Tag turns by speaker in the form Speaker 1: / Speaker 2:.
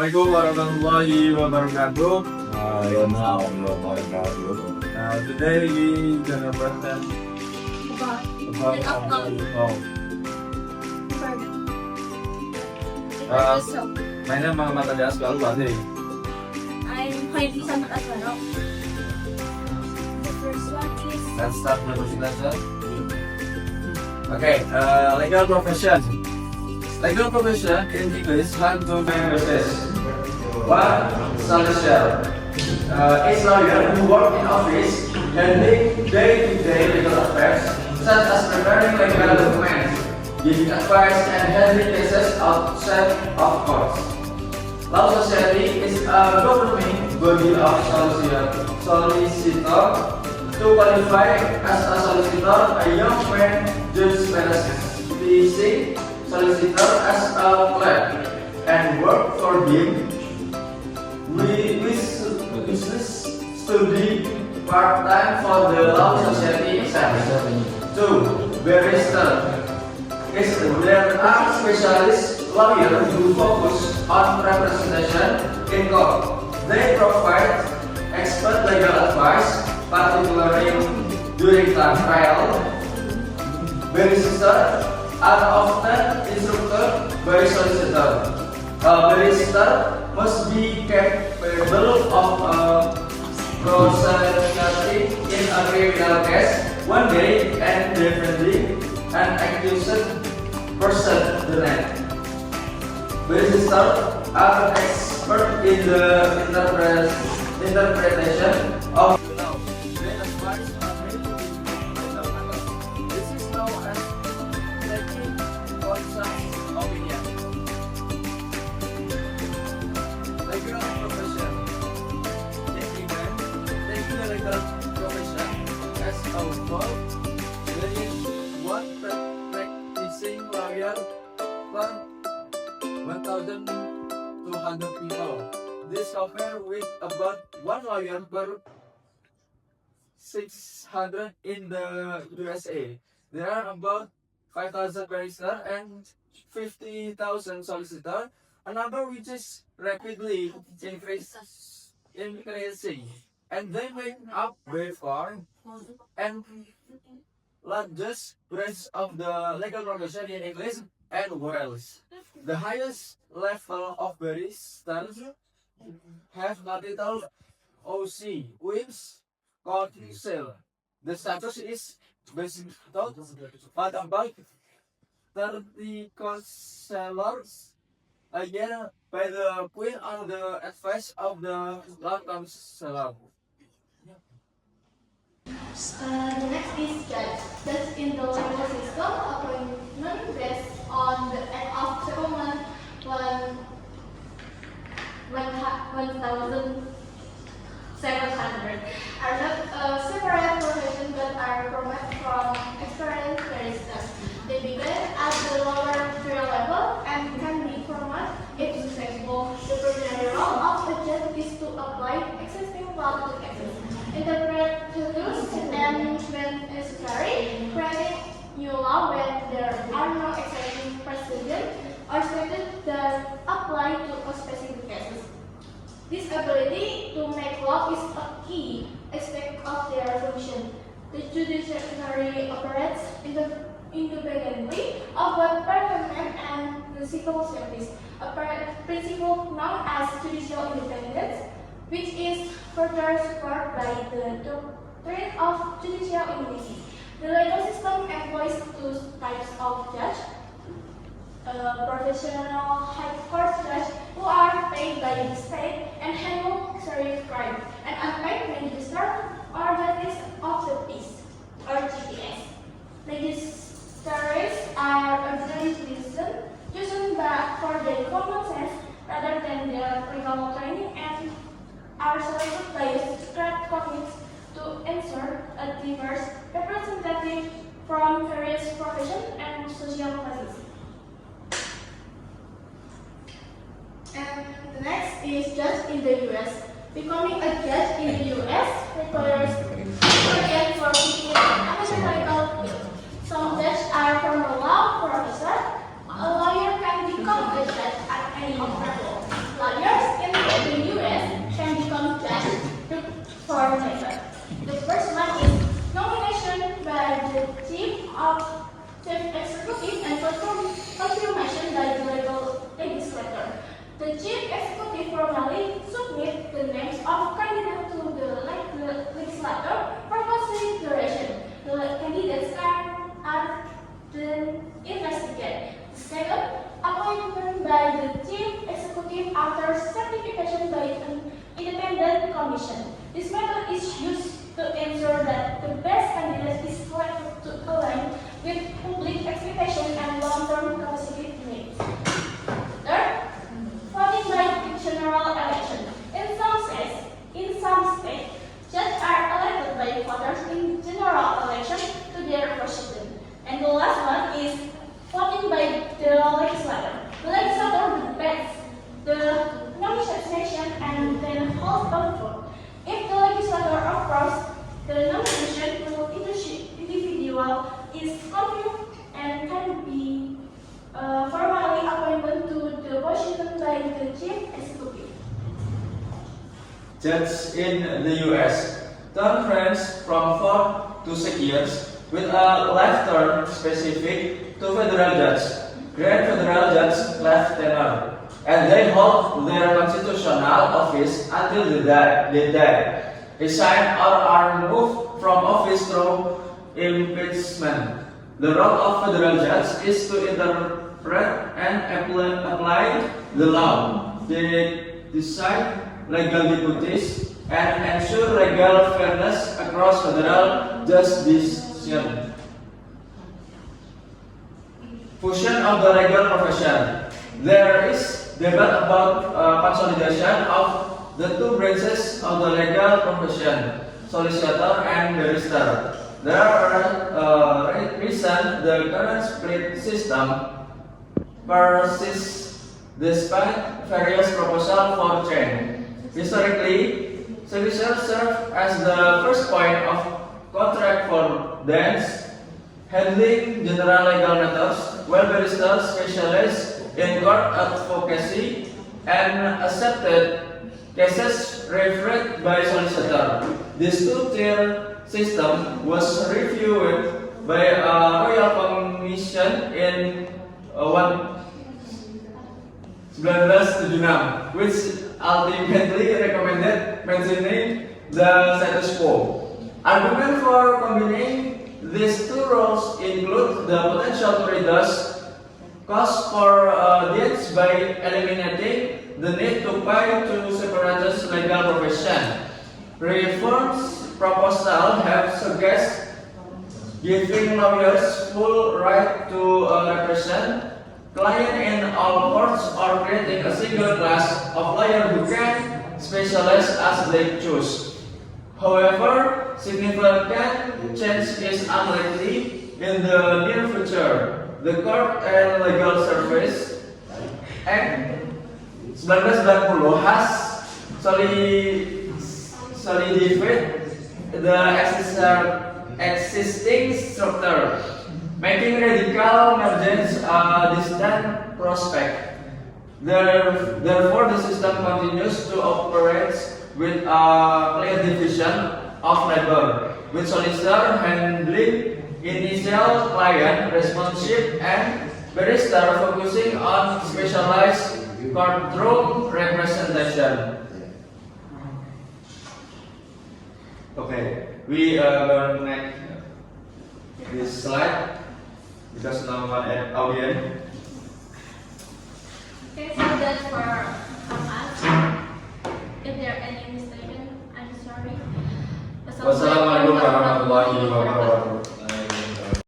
Speaker 1: Assalamualaikum warahmatullahi wabarakatuh. Today we gonna present about law. My name is Muhammad Ali Asghar Wali.
Speaker 2: I'm Haiti Samad Aswaro. The first one is
Speaker 1: Let's start the presentation. Okay, legal profession. Legal profession in English have two main purposes. One, solicitor. Is lawyer who work in office handling day-to-day legal affairs, such as preparing legal documents, giving advice, and handling cases outside of court. Law Society is a governing body of solicitor. To qualify as a solicitor, a young man just practicing solicitor as a clerk and work for him. We study part-time for the Law Society exam. 2. Barrister. There are specialist lawyers who focus on representation in court. They provide expert legal advice, particularly during trial. Barristers are often instructed by solicitor. A barrister must be capable of prosecuting in a criminal case one day and defending an accused person the next. Barristers are expert in the interpretation of the law. They advise on legal matters. This is known as taking counsel opinion. Legal profession. Taking the legal profession as a whole, there is one practicing lawyer per 1,200 people. This compared with about one lawyer per 600 in the USA. There are about 5,000 barristers and 50,000 solicitors, a number which is rapidly increasing, and they make up by far and largest branch of the legal profession in English and Wales. The highest level of barristers have the title OC, Wins Counsel. The status is bestowed on about 30 counselors a year by the Queen on the advice of the Law Counselor.
Speaker 2: the next is judge. Judge in the legal system, appointment based on the act of settlement 1,700 are not separate professions but are promoted from experienced barristers. They begin at the lower tier level and can be promoted if successful. The primary role of a judge is to apply existing law to cases, interpret rules and when necessary, creating new law when there are no existing precedents or statutes that apply to a specific cases. This ability to make law is a key aspect of their function. The judiciary operates independently of both permanent and principal service, a principle known as judicial independence, which is further supported by the doctrine of judicial immunity. The legal system employs two types of judge. Professional high court judge who are paid by the state and handle serious crime, and unpaid magistrate or justice of the peace or GPS. Magistrates are ordinary citizens chosen for their common sense rather than their legal training and are selected by the secret committees to ensure a diverse representative from various professions and social classes. And the next is judge in the US. Becoming a judge in the US requires experience for working in the medical field. Some judges are former law professors. A lawyer can become a judge at any level. Lawyers chief executive formally submit the names of candidates to the legislature for consideration. The candidates are then investigated. Second, appointment by the chief executive after certification by an independent commission. This method is used to ensure that the best candidate is selected to align with public expectation and long-term capacity needs. Third, voting by general election. In some states, judges are elected by voters in general election to their president. And the last one is voting by the legislator. The legislator debates the nomination and then holds a vote. If the legislator approves the nomination, the individual is confirmed and can be formally appointed to the position by the chief executive.
Speaker 1: Judges in the US term range from 4 to 6 years with a life term specific to federal judge, grand federal judge life tenure, and they hold their constitutional office until they die, resign or are removed from office through impeachment. The role of federal judge is to interpret and apply the law. They decide legal duties and ensure legal fairness across federal jurisdiction. Fusion of the legal profession. There is debate about consolidation of the two branches of the legal profession, solicitor and barrister. There are reasons the current split system persists despite various proposals for change. Historically, solicitors serve as the first point of contact for dance, handling general legal matters, while barristers specialize in court advocacy and accepted cases referred by solicitor. This two-tier system was reviewed by a royal commission in 1976, which ultimately recommended maintaining the status quo. Argument for combining these two roles include the potential to reduce costs for debts by eliminating the need to pay to separate legal profession. Reforms proposal have suggested giving lawyers full right to represent client in all courts or creating a single class of lawyers who can specialize as they choose. However, significant change is unlikely in the near future. The Court and Legal Service Act 1990 has solidified the existing structure, making radical mergers a distant prospect. Therefore, the system continues to operate with a clear division of labor, with solicitor handling initial client relationship and barrister focusing on specialized courtroom representation. Okay, we will next this slide because no one at audience.
Speaker 2: Okay, so that's for us. If there are any mistaken, I'm sorry.
Speaker 1: Wassalamualaikum warahmatullahi wabarakatuh.